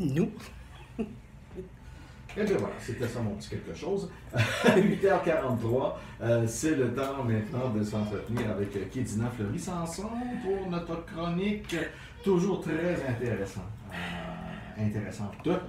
Nous. Eh bien voilà, c'était ça mon petit quelque chose. 8h43, c'est le temps maintenant de s'entretenir avec Kédina Fleury-Sanson pour notre chronique, toujours très intéressante.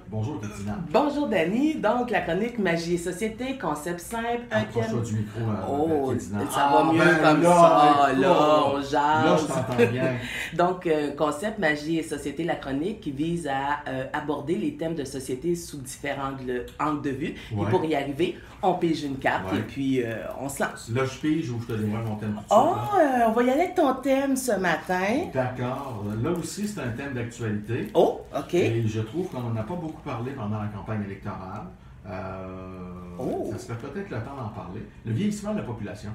Bonjour Kédina. Bonjour Dani, donc la chronique Magie et Société, concept simple, Approche-toi du micro, Kédina. Ça va mieux comme ça, là, on jase. Là, je t'entends bien. Donc, concept Magie et Société, la chronique qui vise à aborder les thèmes de société sous différents angles de vue. Ouais. Et pour y arriver, on pige une carte Ouais. et puis on se lance. Là, je pige ou je te donnerai mon thème tout de suite, là? On va y aller avec ton thème ce matin. D'accord. Là aussi, c'est un thème d'actualité. Oh, OK. Et je trouve qu'on n'en a pas beaucoup parlé pendant la campagne électorale. Ça serait peut-être le temps d'en parler. Le vieillissement de la population.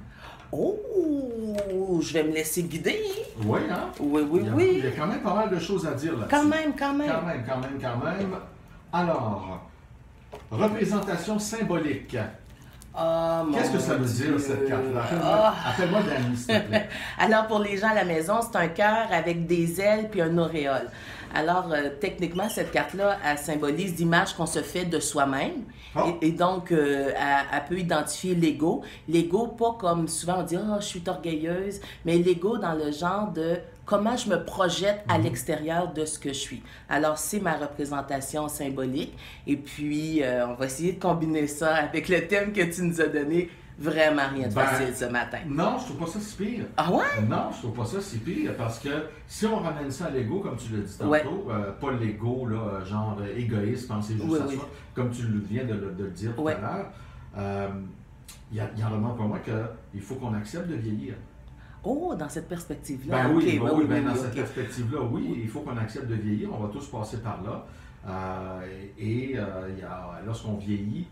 Oh, je vais me laisser guider. Oui, hein? Oui, oui, Il oui. y a quand même pas mal de choses à dire là-dessus. Quand même. Quand même. Alors, représentation symbolique. Qu'est-ce que ça veut dire, cette carte-là? Appelle-moi Dani, s'il te plaît. Alors, pour les gens à la maison, c'est un cœur avec des ailes puis un auréole. Alors, techniquement, cette carte-là, elle symbolise l'image qu'on se fait de soi-même. Oh. Et donc, elle peut identifier l'ego. L'ego, pas comme souvent on dit « Ah, je suis orgueilleuse », mais l'ego dans le genre de comment je me projette à l'extérieur de ce que je suis. Alors, c'est ma représentation symbolique. Et puis, on va essayer de combiner ça avec le thème que tu nous as donné. Vraiment rien de facile ce matin. Non, je trouve pas ça si pire. Ah ouais? Non, je trouve pas ça si pire parce que si on ramène ça à l'ego, comme tu l'as dit tantôt, Ouais. pas l'ego, là, genre égoïste, penser juste Oui, à oui. soi, comme tu viens de le dire tout Ouais. à l'heure, il y en remarque pour moi qu'il faut qu'on accepte de vieillir. Oh, dans cette perspective-là. Ben oui, Ok, ben dans cette ok. perspective-là, oui, il faut qu'on accepte de vieillir, on va tous passer par là. Lorsqu'on vieillit,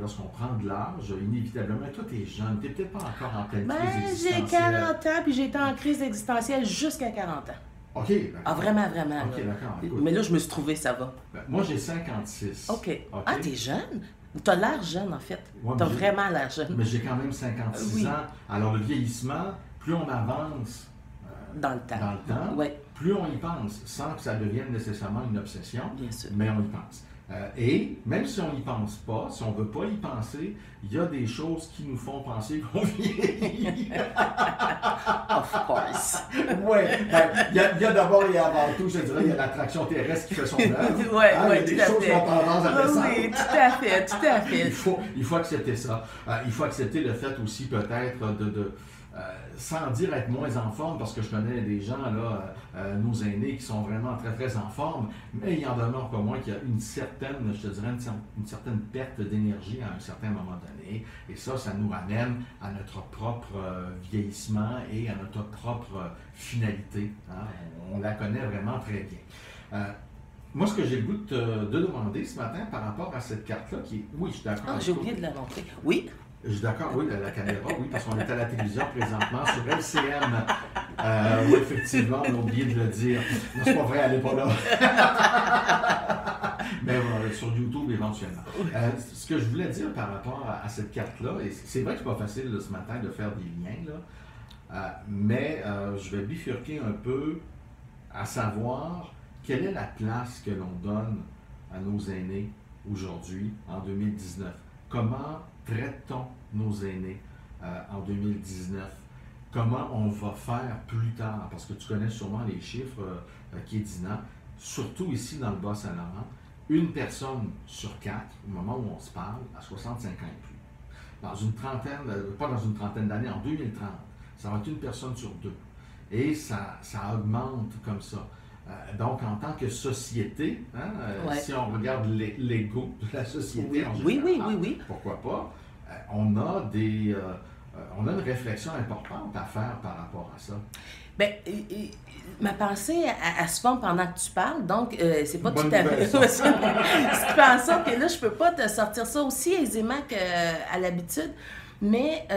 lorsqu'on prend de l'âge, inévitablement, toi, t'es jeune, t'es peut-être pas encore en pleine crise Ben, j'ai existentielle. 40 ans, puis j'ai été en crise existentielle jusqu'à 40 ans. OK, d'accord. Ah, vraiment. OK, là. d'accord. Écoute. Mais là, je me suis trouvé, ça va. Ben, moi, j'ai 56. OK. OK. Ah, t'es jeune? T'as l'air jeune, en fait. Ouais, T'as mais vraiment l'air jeune. Mais j'ai quand même 56 Oui. ans. Alors, le vieillissement, plus on avance Dans le temps. dans le temps, Oui, plus on y pense, sans que ça devienne nécessairement une obsession, bien sûr. mais on y pense. Et même si on n'y pense pas, si on ne veut pas y penser, il y a des choses qui nous font penser qu'on vieillit. Of course. Oui, il y a d'abord et avant tout, je dirais, il y a l'attraction terrestre qui fait son œuvre. Oui, Il y a des tout à choses qui fait. ont tendance à descendre. Oui, tout à fait. Il faut accepter ça. Il faut accepter le fait aussi peut-être sans dire être moins en forme, parce que je connais des gens, là, nos aînés, qui sont vraiment très, très en forme, mais il en demeure pas moins qu'il y a une certaine, je te dirais, une certaine perte d'énergie à un certain moment donné. Et ça nous ramène à notre propre vieillissement et à notre propre finalité. Hein. On la connaît vraiment très bien. Moi, ce que j'ai le goût de demander ce matin par rapport à cette carte-là, qui est, oui, je suis d'accord. Ah, avec j'ai toi. oublié de la montrer. Oui. Je suis d'accord, oui, la caméra, oui, parce qu'on est à la télévision présentement sur LCM. Oui, effectivement, on a oublié de le dire. Non, c'est pas vrai, elle n'est pas là. Mais sur YouTube, éventuellement. Ce que je voulais dire par rapport à cette carte-là, et c'est vrai que c'est pas facile là, ce matin de faire des liens, là, mais je vais bifurquer un peu à savoir quelle est la place que l'on donne à nos aînés aujourd'hui, en 2019. Comment traite-t-on nos aînés en 2019? Comment on va faire plus tard? Parce que tu connais sûrement les chiffres, Kédina, surtout ici dans le Bas-Saint-Laurent, une personne sur 4, au moment où on se parle, à 65 ans et plus. Dans une trentaine, pas dans une trentaine d'années, en 2030, ça va être une personne sur 2. Et ça augmente comme ça. Donc, en tant que société, hein, Ouais. si on regarde l'ego de la société en Oui, général, oui. pourquoi pas, on a une réflexion importante à faire par rapport à ça. Bien, ma pensée, elle se forme pendant que tu parles, donc c'est pas Bonne tout à nouvelle, fait. ça. Ce qui fait en sorte que là, je peux pas te sortir ça aussi aisément qu'à l'habitude, mais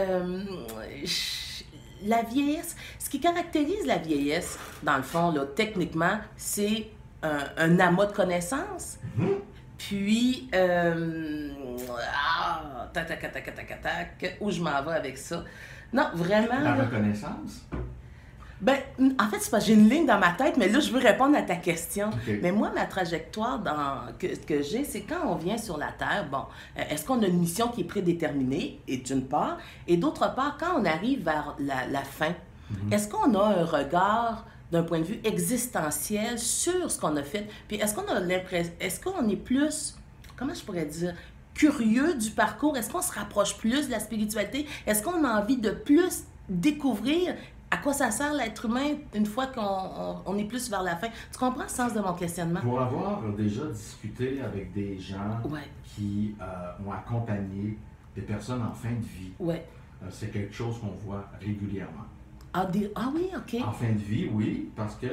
la vieillesse, ce qui caractérise la vieillesse, dans le fond, là, techniquement, c'est un amas de connaissances. Mhm. Puis, tac, où je m'en vais avec ça? Non, vraiment. La là, reconnaissance. Ben, en fait, c'est parce que j'ai une ligne dans ma tête, mais là, je veux répondre à ta question. OK. Mais moi, ma trajectoire que j'ai, c'est quand on vient sur la Terre, bon, est-ce qu'on a une mission qui est prédéterminée, et d'une part, et d'autre part, quand on arrive vers la fin, est-ce qu'on a un regard d'un point de vue existentiel sur ce qu'on a fait? Puis est-ce qu'on a l'impression, est-ce qu'on est plus, comment je pourrais dire, curieux du parcours? Est-ce qu'on se rapproche plus de la spiritualité? Est-ce qu'on a envie de plus découvrir à quoi ça sert l'être humain une fois qu'on est plus vers la fin? Tu comprends le sens de mon questionnement? Pour avoir déjà discuté avec des gens Ouais. qui ont accompagné des personnes en fin de vie, Ouais. c'est quelque chose qu'on voit régulièrement. Ah, ah oui, OK. En fin de vie, oui, parce que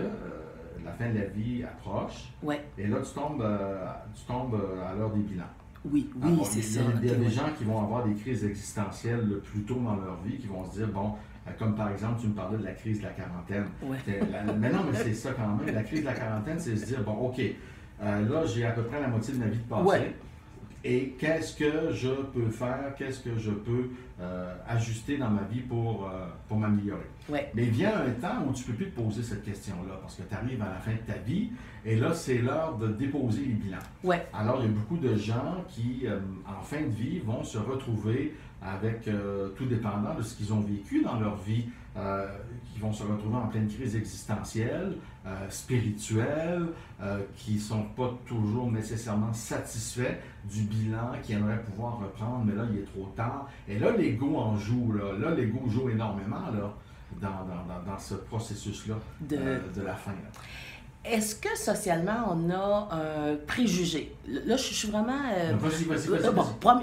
la fin de la vie approche. Ouais. Et là, tu tombes à l'heure des bilans. Oui, oui, Alors, c'est ça. Il y a OK, des ouais. gens qui vont avoir des crises existentielles le plus tôt dans leur vie, qui vont se dire, bon, comme par exemple, tu me parlais de la crise de la quarantaine. Ouais. Mais non, mais c'est ça quand même. La crise de la quarantaine, c'est se dire, bon, OK, là, j'ai à peu près la moitié de ma vie de passé. Ouais. Et qu'est-ce que je peux faire, qu'est-ce que je peux ajuster dans ma vie pour m'améliorer. Ouais. Mais il vient un temps où tu ne peux plus te poser cette question-là, parce que tu arrives à la fin de ta vie, et là, c'est l'heure de déposer les bilans. Ouais. Alors, il y a beaucoup de gens qui, en fin de vie, vont se retrouver avec, tout dépendant de ce qu'ils ont vécu dans leur vie, qui vont se retrouver en pleine crise existentielle, spirituelle, qui ne sont pas toujours nécessairement satisfaits du bilan, qui aimeraient pouvoir reprendre, mais là, il est trop tard. Et là, l'ego en joue, là l'ego joue énormément là, dans ce processus-là de la fin. Là. Est-ce que socialement, on a un préjugé? Là, je suis vraiment... Vas-y.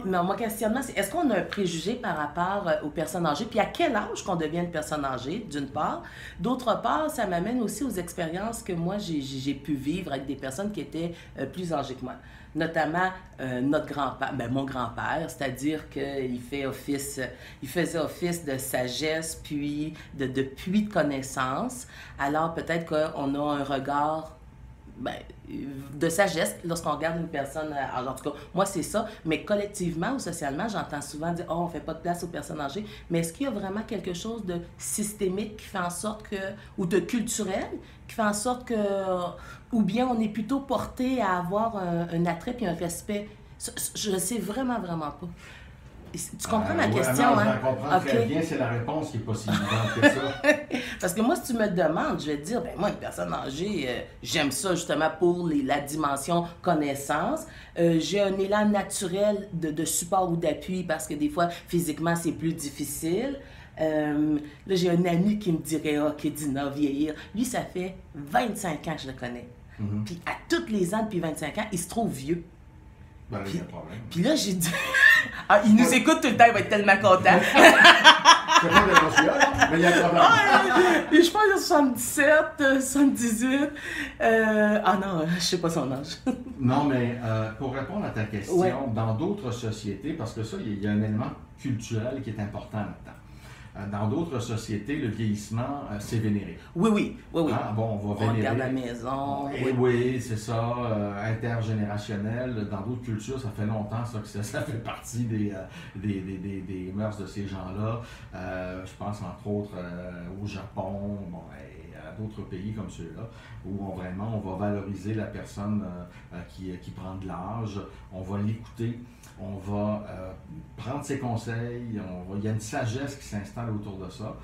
Mon questionnement, c'est est-ce qu'on a un préjugé par rapport aux personnes âgées? Puis à quel âge qu'on devient une personne âgée, d'une part? D'autre part, ça m'amène aussi aux expériences que moi, j'ai pu vivre avec des personnes qui étaient plus âgées que moi. Notamment notre grand-père, mon grand-père, c'est-à-dire qu'il faisait office de sagesse, puis de puits de connaissances. Alors peut-être qu'on a un regard de sagesse lorsqu'on regarde une personne âgée. En tout cas, moi, c'est ça. Mais collectivement ou socialement, j'entends souvent dire « Oh, on ne fait pas de place aux personnes âgées ». Mais est-ce qu'il y a vraiment quelque chose de systémique qui fait en sorte que... ou de culturel qui fait en sorte que... ou bien on est plutôt porté à avoir un attrait puis un respect? Je ne sais vraiment, vraiment pas. Tu comprends ma question, non, hein? Je la comprends très bien, c'est la réponse qui n'est pas si évidente que ça. Parce que moi, si tu me demandes, je vais te dire, ben moi, une personne âgée, j'aime ça justement pour la dimension connaissance. J'ai un élan naturel de support ou d'appui parce que des fois, physiquement, c'est plus difficile. Là, j'ai un ami qui me dirait, OK, Dina, vieillir. Lui, ça fait 25 ans que je le connais. Mm-hmm. Puis à tous les ans, depuis 25 ans, il se trouve vieux. Ben, il y a un problème. Puis là, j'ai dit... ah, il nous écoute tout le temps, il va être tellement content. C'est pas d'émotion, mais il y a un problème. Et je pense qu'il a 77, 78. Ah non, je sais pas son âge. Non, mais pour répondre à ta question, Ouais. dans d'autres sociétés, parce que ça, il y a un élément culturel qui est important là-dedans. Dans d'autres sociétés, le vieillissement, c'est vénéré. Oui. Ah, bon, on va On vénérer. regarde la maison. Et oui, c'est ça, intergénérationnel. Dans d'autres cultures, ça fait longtemps ça, que ça fait partie des mœurs de ces gens-là. Je pense entre autres au Japon, bon, et à d'autres pays comme ceux-là, où on va valoriser la personne qui prend de l'âge, on va l'écouter. On va prendre ses conseils, il y a une sagesse qui s'installe autour de ça.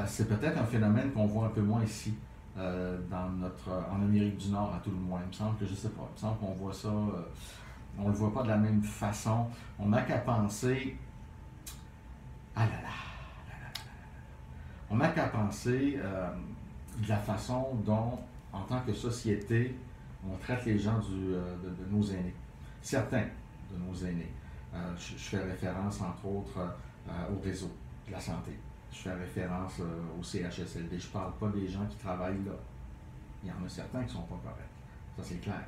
C'est peut-être un phénomène qu'on voit un peu moins ici, en Amérique du Nord à tout le moins. Il me semble que, je sais pas, il me semble qu'on voit ça, on ne le voit pas de la même façon. On n'a qu'à penser, on n'a qu'à penser de la façon dont, en tant que société, on traite les gens de nos aînés. Certains de nos aînés. Je fais référence, entre autres, au réseau de la santé. Je fais référence au CHSLD. Je ne parle pas des gens qui travaillent là. Il y en a certains qui ne sont pas corrects. Ça, c'est clair.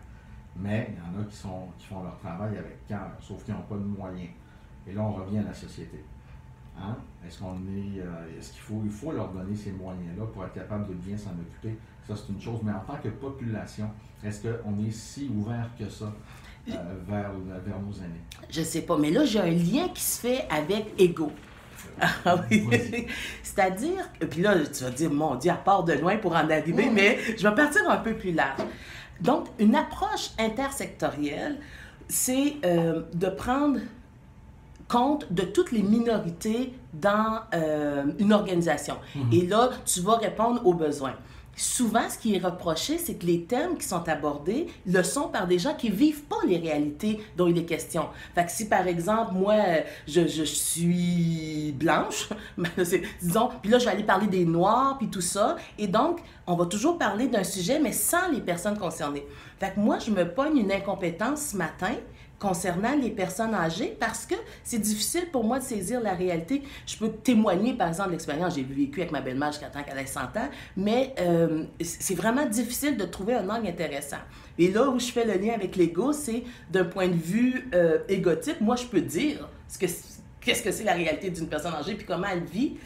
Mais il y en a qui font leur travail avec cœur, sauf qu'ils n'ont pas de moyens. Et là, on revient à la société. Hein? Est-ce qu'il faut leur donner ces moyens-là pour être capable de bien s'en occuper? Ça, c'est une chose. Mais en tant que population, est-ce qu'on est si ouvert que ça? Vers nos aînés. Je sais pas, mais là, j'ai un lien qui se fait avec ego. Ah oui. Vas-y. C'est-à-dire, puis là, tu vas dire, mon Dieu, à part de loin pour en arriver, mais je vais partir un peu plus large. Donc, une approche intersectorielle, c'est de prendre compte de toutes les minorités dans une organisation. Et là, tu vas répondre aux besoins. Souvent, ce qui est reproché, c'est que les thèmes qui sont abordés le sont par des gens qui ne vivent pas les réalités dont il est question. Fait que si, par exemple, moi, je suis blanche, disons, puis là, je vais aller parler des Noirs, puis tout ça, et donc, on va toujours parler d'un sujet, mais sans les personnes concernées. Fait que moi, je me pogne une incompétence ce matin concernant les personnes âgées parce que c'est difficile pour moi de saisir la réalité. Je peux témoigner, par exemple, de l'expérience. J'ai vécu avec ma belle-mère jusqu'à temps qu'elle ait 100 ans, mais c'est vraiment difficile de trouver un angle intéressant. Et là où je fais le lien avec l'ego, c'est d'un point de vue égotique. Moi, je peux dire qu'est-ce que c'est la réalité d'une personne âgée puis comment elle vit,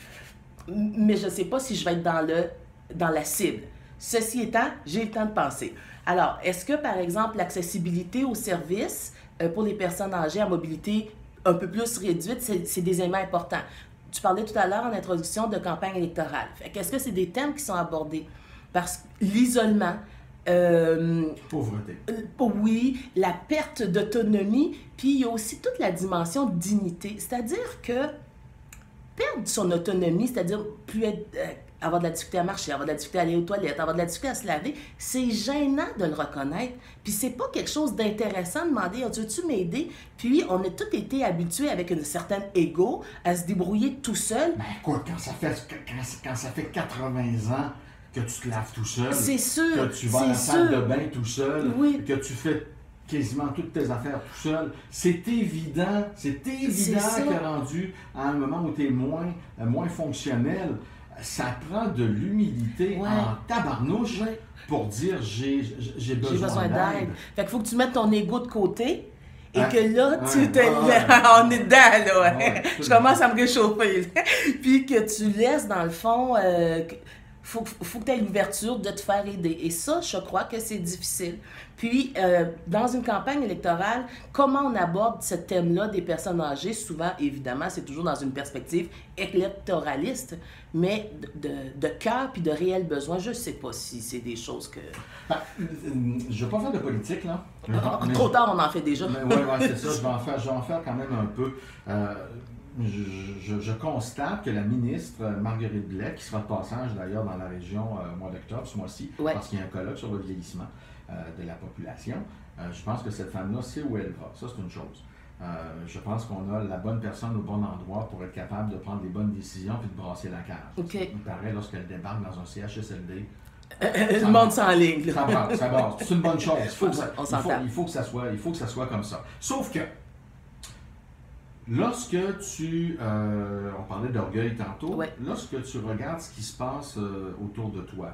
mais je ne sais pas si je vais être dans la cible. Ceci étant, j'ai le temps de penser. Alors, est-ce que, par exemple, l'accessibilité aux services pour les personnes âgées à mobilité un peu plus réduite, c'est des éléments importants? Tu parlais tout à l'heure en introduction de campagne électorale. Est-ce que c'est des thèmes qui sont abordés? Parce que l'isolement, Pauvreté. Oui, la perte d'autonomie, puis il y a aussi toute la dimension de dignité. C'est-à-dire que perdre son autonomie, c'est-à-dire plus avoir de la difficulté à marcher, avoir de la difficulté à aller aux toilettes, avoir de la difficulté à se laver, c'est gênant de le reconnaître. Puis c'est pas quelque chose d'intéressant de demander « Tu veux-tu m'aider? » Puis on a tous été habitués avec une certaine ego à se débrouiller tout seul. Ben écoute, quand ça fait 80 ans que tu te laves tout seul, c'est sûr, que tu vas à la salle de bain tout seul, oui, que tu fais quasiment toutes tes affaires tout seul, c'est évident que rendu à un moment où tu es moins fonctionnel, ça prend de l'humilité en tabarnouche pour dire j'ai besoin d'aide. Fait qu'il faut que tu mettes ton ego de côté et que là, on est dedans, là. Je commence à me réchauffer. Puis que tu laisses, dans le fond, faut que tu aies l'ouverture de te faire aider. Et ça, je crois que c'est difficile. Puis, dans une campagne électorale, comment on aborde ce thème-là des personnes âgées? Souvent, évidemment, c'est toujours dans une perspective électoraliste, mais de cœur puis de réels besoins. Je ne sais pas si c'est des choses que... je ne vais pas faire de politique, là. Trop tard, on en fait déjà. Oui, c'est ça. Je vais en faire quand même un peu. Je constate que la ministre Marguerite Blais, qui sera de passage d'ailleurs dans la région au mois d'octobre, ce mois-ci, parce qu'il y a un colloque sur le vieillissement de la population, je pense que cette femme-là sait où elle va. Ça, c'est une chose. Je pense qu'on a la bonne personne au bon endroit pour être capable de prendre les bonnes décisions et de brasser la cage. Okay. Il paraît, lorsqu'elle débarque dans un CHSLD, le monde s'enligne. Ça brasse. C'est une bonne chose. Il faut que ça soit comme ça. Sauf que, lorsque on parlait d'orgueil tantôt, lorsque tu regardes ce qui se passe autour de toi,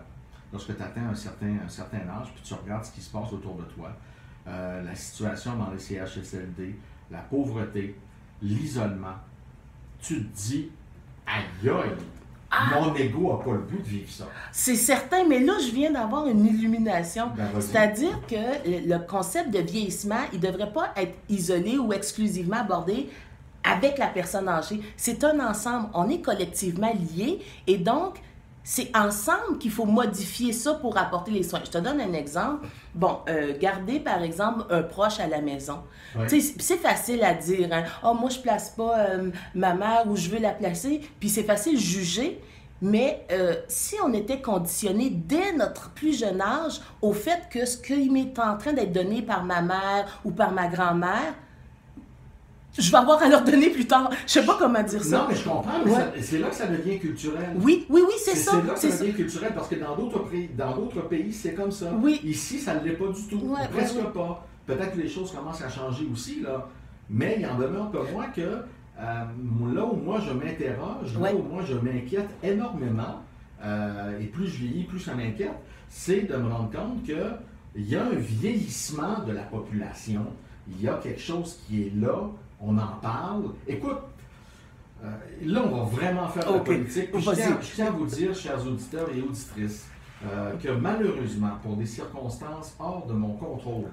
lorsque tu atteins un certain âge, puis tu regardes ce qui se passe autour de toi, la situation dans les CHSLD, la pauvreté, l'isolement, tu te dis, aïe aïe, mon ego n'a pas le but de vivre ça. C'est certain, mais là, je viens d'avoir une illumination. C'est-à-dire que le concept de vieillissement, il ne devrait pas être isolé ou exclusivement abordé avec la personne âgée. C'est un ensemble. On est collectivement liés et donc, c'est ensemble qu'il faut modifier ça pour apporter les soins. Je te donne un exemple. Bon, garder par exemple un proche à la maison. Tu sais, c'est facile à dire. Hein? Oh, moi, je place pas ma mère où je veux la placer. Puis c'est facile de juger. Mais si on était conditionné dès notre plus jeune âge au fait que ce qui m'est en train d'être donné par ma mère ou par ma grand-mère, je vais avoir à leur donner plus tard. Je sais pas comment dire ça. Non, mais je comprends, mais c'est là que ça devient culturel. Oui, c'est ça. C'est là que ça devient culturel, parce que dans d'autres pays, c'est comme ça. Oui. Ici, ça ne l'est pas du tout. Presque pas. Peut-être que les choses commencent à changer aussi, là. Mais il en demeure pas moins que là où moi je m'interroge, là où moi je m'inquiète énormément, et plus je vieillis, plus ça m'inquiète, c'est de me rendre compte qu'il y a un vieillissement de la population. Il y a quelque chose qui est là. On en parle. Écoute, là, on va vraiment faire de la politique. Puis je tiens à vous dire, chers auditeurs et auditrices, que malheureusement, pour des circonstances hors de mon contrôle,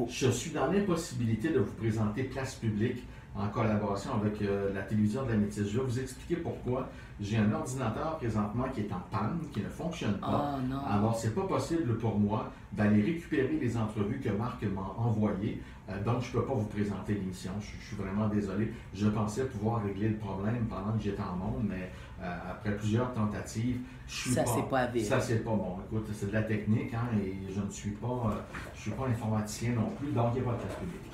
je suis dans l'impossibilité de vous présenter place publique en collaboration avec la télévision de la Métis. Je vais vous expliquer pourquoi. J'ai un ordinateur présentement qui est en panne, qui ne fonctionne pas. Oh non. Alors, c'est pas possible pour moi d'aller récupérer les entrevues que Marc m'a envoyées. Donc, je ne peux pas vous présenter l'émission. Je suis vraiment désolé. Je pensais pouvoir régler le problème pendant que j'étais en monde, mais après plusieurs tentatives, ça c'est pas avéré. Ça, c'est pas bon. Écoute, c'est de la technique, hein, et je ne suis pas informaticien non plus, donc il n'y a pas de place publique.